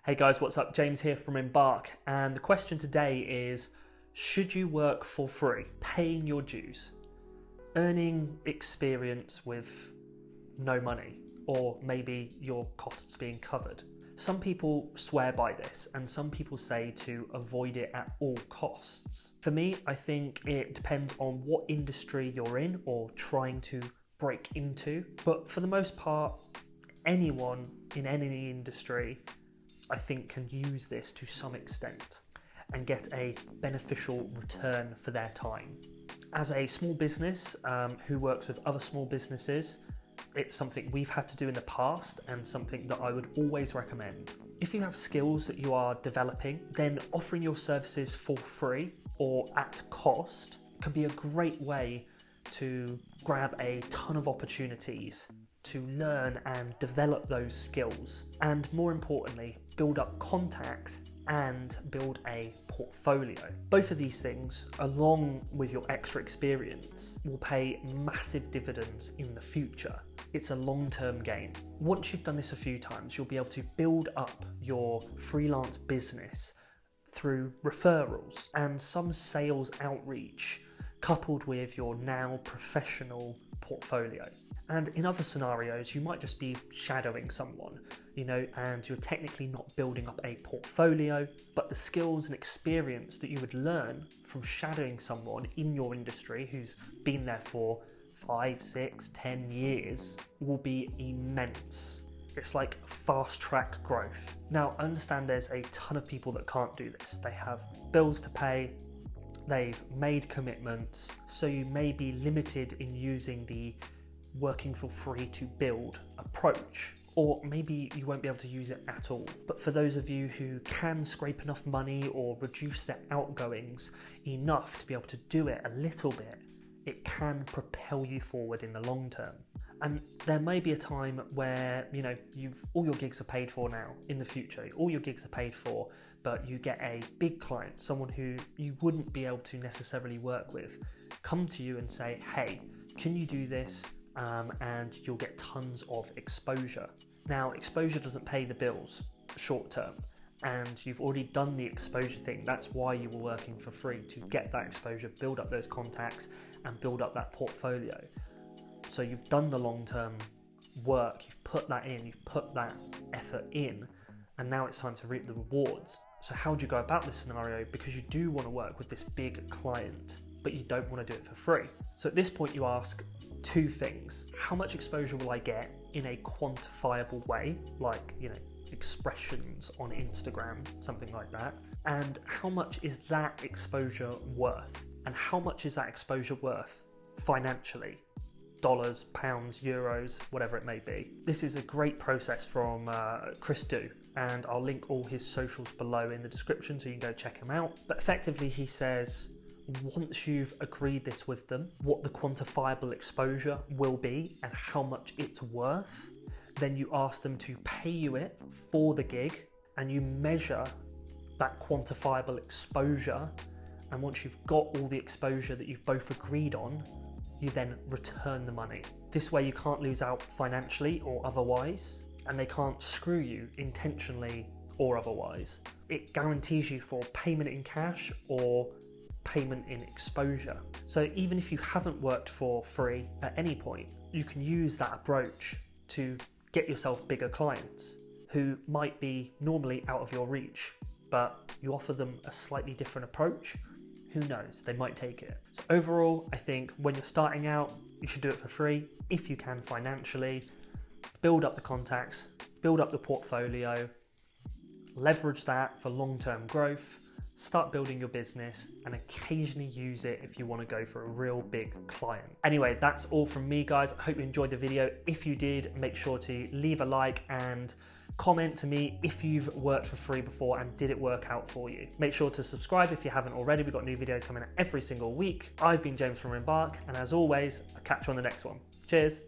Hey guys, what's up? James here from Embark, and the question today is, should you work for free, paying your dues, earning experience with no money, or maybe your costs being covered? Some people swear by this, and some people say to avoid it at all costs. For me, I think it depends on what industry you're in or trying to break into, but for the most part, anyone in any industry I think can use this to some extent and get a beneficial return for their time. As a small business who works with other small businesses, it's something we've had to do in the past and something that I would always recommend. If you have skills that you are developing, then offering your services for free or at cost can be a great way to grab a ton of opportunities to learn and develop those skills, and more importantly, build up contacts and build a portfolio. Both of these things, along with your extra experience, will pay massive dividends in the future. It's a long-term game. Once you've done this a few times, you'll be able to build up your freelance business through referrals and some sales outreach, coupled with your now professional portfolio. And in other scenarios, you might just be shadowing someone, and you're technically not building up a portfolio, but the skills and experience that you would learn from shadowing someone in your industry who's been there for 5, 6, 10 years will be immense. It's like fast track growth. Now, I understand there's a ton of people that can't do this. They have bills to pay, they've made commitments, so you may be limited in using the working for free to build approach, or maybe you won't be able to use it at all. But for those of you who can scrape enough money or reduce their outgoings enough to be able to do it a little bit, it can propel you forward in the long term. And there may be a time where all your gigs are paid for now. In the future, all your gigs are paid for, but you get a big client, someone who you wouldn't be able to necessarily work with, come to you and say, hey, can you do this? And you'll get tons of exposure. Now, exposure doesn't pay the bills short term, and you've already done the exposure thing. That's why you were working for free, to get that exposure, build up those contacts, and build up that portfolio. So you've done the long-term work, you've put that in, you've put that effort in, and now it's time to reap the rewards. So how do you go about this scenario? Because you do want to work with this big client, but you don't want to do it for free. So at this point you ask two things. How much exposure will I get in a quantifiable way, like expressions on Instagram, something like that? And how much is that exposure worth? And how much is that exposure worth financially? Dollars, pounds, euros, whatever it may be. This is a great process from Chris Du, and I'll link all his socials below in the description so you can go check him out. But effectively he says, once you've agreed this with them, what the quantifiable exposure will be and how much it's worth, then you ask them to pay you it for the gig, and you measure that quantifiable exposure. And once you've got all the exposure that you've both agreed on, you then return the money. This way you can't lose out financially or otherwise, and they can't screw you intentionally or otherwise. It guarantees you for payment in cash or payment in exposure. So even if you haven't worked for free at any point, you can use that approach to get yourself bigger clients who might be normally out of your reach, but you offer them a slightly different approach. Who knows, they might take it. So overall, I think when you're starting out, you should do it for free if you can financially. Build up the contacts, build up the portfolio, leverage that for long-term growth, start building your business, and occasionally use it if you want to go for a real big client. Anyway, that's all from me, guys. I hope you enjoyed the video. If you did, make sure to leave a like and comment to me if you've worked for free before and did it work out for you. Make sure to subscribe if you haven't already. We've got new videos coming out every single week. I've been James from Embark, and as always, I'll catch you on the next one. Cheers.